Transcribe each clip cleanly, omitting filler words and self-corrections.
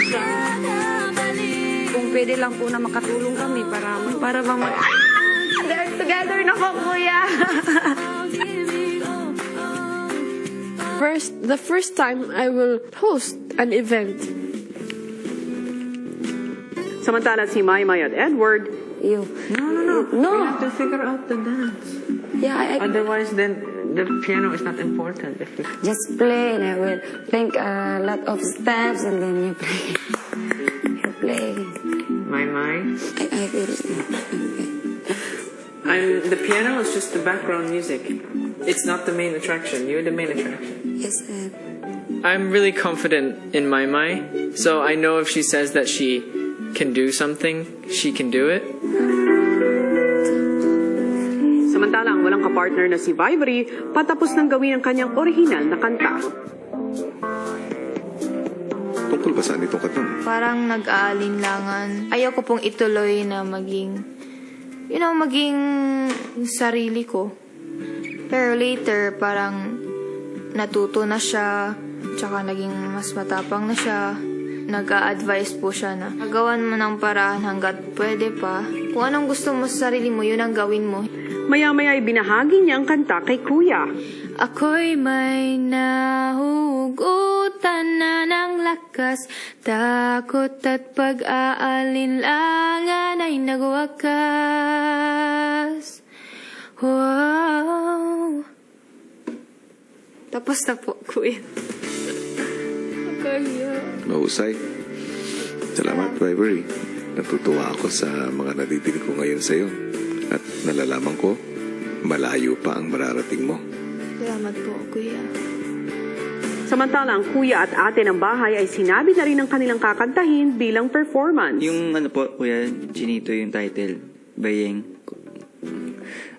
siya. Kung pwede lang po na makatulong kami para bang they're together na po, kuya. The first time I will host an event. Samantala si Maymay at Edward, You. No. No. We have to figure out the dance. Yeah, I Otherwise, then the piano is not important. If we... just play and I will think a lot of steps and then you play. You play. My. I will. The piano is just the background music. It's not the main attraction. You're the main attraction. Yes, I'm really confident in Mai, so I know if she says that she can do something, she can do it. samantala ang walang kapartner na si Vibery patapos ng gawin ang kanyang orihinal na kanta. Tungkol ba saan itong kantang? Parang nag-aalinlangan. Ayoko pong ituloy na maging sarili ko. Pero later, parang natuto na siya, tsaka naging mas matapang na siya. Nag-a-advise po siya na gawan mo ng paraan hanggat pwede pa. Kung anong gusto mo sa sarili mo, yun ang gawin mo. Maya-maya ay binahagi niya ang kanta kay Kuya. Ako'y may nahugutan na ng lakas, takot at pag-aalinlangan ay nagwakas. Wow. Tapos na po, Kuya. Mahusay. Salamat, Vibery. Natutuwa ako sa mga nadidinig ko ngayon sa iyo. At nalalaman ko, malayo pa ang mararating mo. Salamat po, Kuya. Samantala ang kuya at ate ng bahay ay sinabi na rin ang kanilang kakantahin bilang performance. Yung ano po, Kuya Chinito, yung title, Bayeng.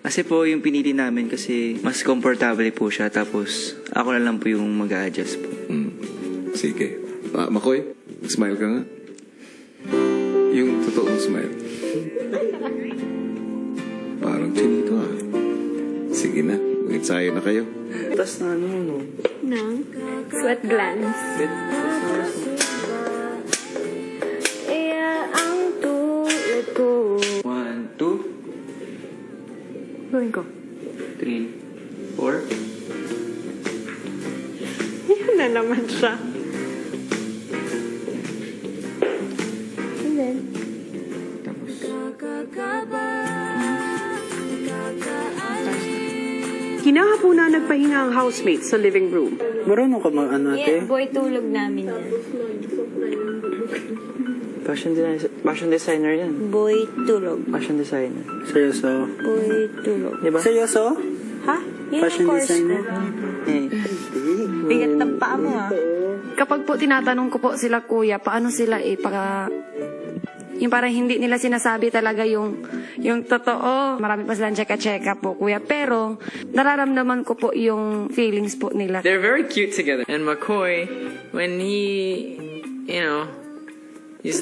Kasi po yung pinili namin kasi mas comfortable po siya, tapos ako na lang po yung mag-a-adjust po. Sige. Makoy, smile ka nga. Yung totoong smile. Parang Chinito ah. Sige na, mag-ensayo na kayo. Tapos na no. Sweat glands. Ang tulad ko. 1, 2, Gawin ko. 3, 4. Yan na naman siya. Tapos, Kinahaponan nagpahinga ang housemates sa living room. Marunong ka mga ano, ate? Boy, tulog namin yan. Fashion designer yan. Boy, tulog. Fashion designer. Seryoso? Boy, tulog. Diba? Seryoso? Ha? Yan Fashion ang course designer? ko. Bigat ng paa mo ah. Kapag po tinatanong ko po sila, kuya, paano sila yung parang hindi nila sinasabi talaga yung totoo. Marami pa silang cheka-cheka po, kuya. Pero, nararamdaman ko po yung feelings po nila. They're very cute together. And McCoy, when he's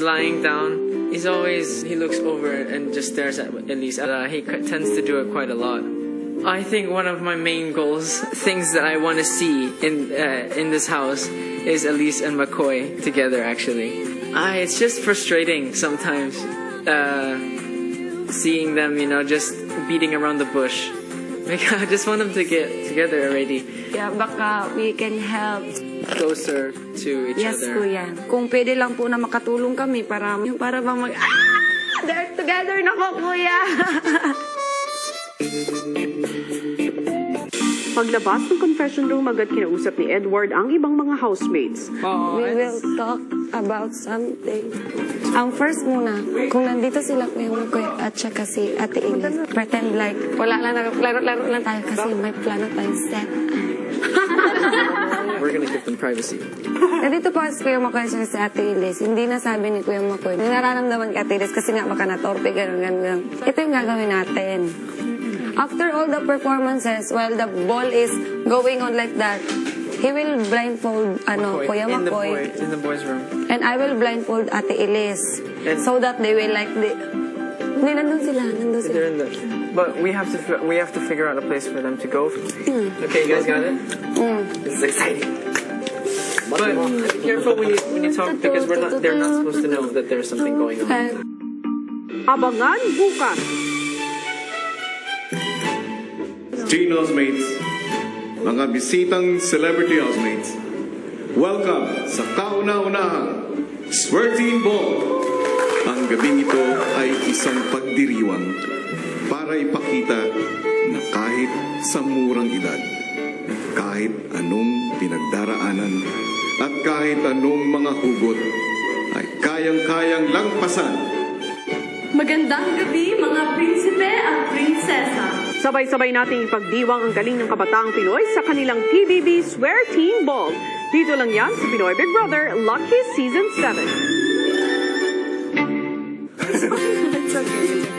lying down, he looks over and just stares at Elise. He tends to do it quite a lot. I think one of my main goals, things that I want to see in this house, is Elise and McCoy together, actually. It's just frustrating sometimes, seeing them, just beating around the bush. I just want them to get together already. Kaya baka we can help. Closer to each Yes, other. kuya. Kung pwede lang po na makatulong kami para bang they're together na po, kuya. Paglabas ng confession room, agad kinausap ni Edward ang ibang mga housemates. We will talk about something. Ang first muna, kung nandito sila Kuya Makoy at saka si Ate Ilis, pretend like wala lang, laro-laro lang tayo kasi may plano tayong set. We're gonna give them privacy. Nandito po si Kuya Makoy at saka si Ate Ilis, hindi nasabi ni Kuya Makoy. Nararamdaman kay Ate Ilis kasi nga baka na-torpe, gano'n. Ito yung gagawin natin. After all the performances, while the ball is going on like that, he will blindfold Kuya Makoy. In the boys' room. And I will blindfold Ate Ilis. And- So that they will like the... Hindi, nandun sila. They're in the. But we have to figure out a place for them to go. Okay, you guys got it? This is exciting. But be careful when you talk because they're not supposed to know that there's something going on. Abangan bukas. Teen housemates, mga bisitang celebrity housemates, welcome sa kauna-unahang Swerting Ball. Ang gabing ito ay isang pagdiriwang para ipakita na kahit sa murang edad, kahit anong pinagdaraanan at kahit anong mga hugot ay kayang-kayang langpasan. Magandang gabi mga prinsipe at prinsesa. Sabay-sabay nating ipagdiwang ang galing ng kabataang Pinoy sa kanilang PBB Swear Teen Ball. Dito lang yan sa Pinoy Big Brother Lucky Season 7. It's okay.